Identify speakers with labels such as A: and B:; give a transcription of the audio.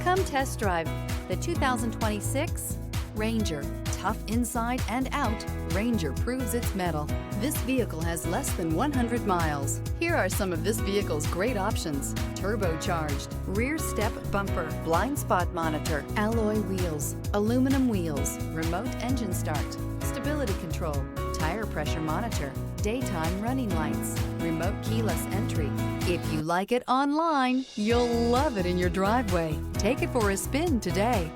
A: Come test drive the 2026 Ranger. Tough inside and out, Ranger proves its mettle. This vehicle has less than 100 miles. Here are some of this vehicle's great options: turbocharged, rear step bumper, blind spot monitor, alloy wheels, aluminum wheels, remote engine start, stability control, tire pressure monitor, daytime running lights, remote keyless entry. If you like it online, you'll love it in your driveway. Take it for a spin today.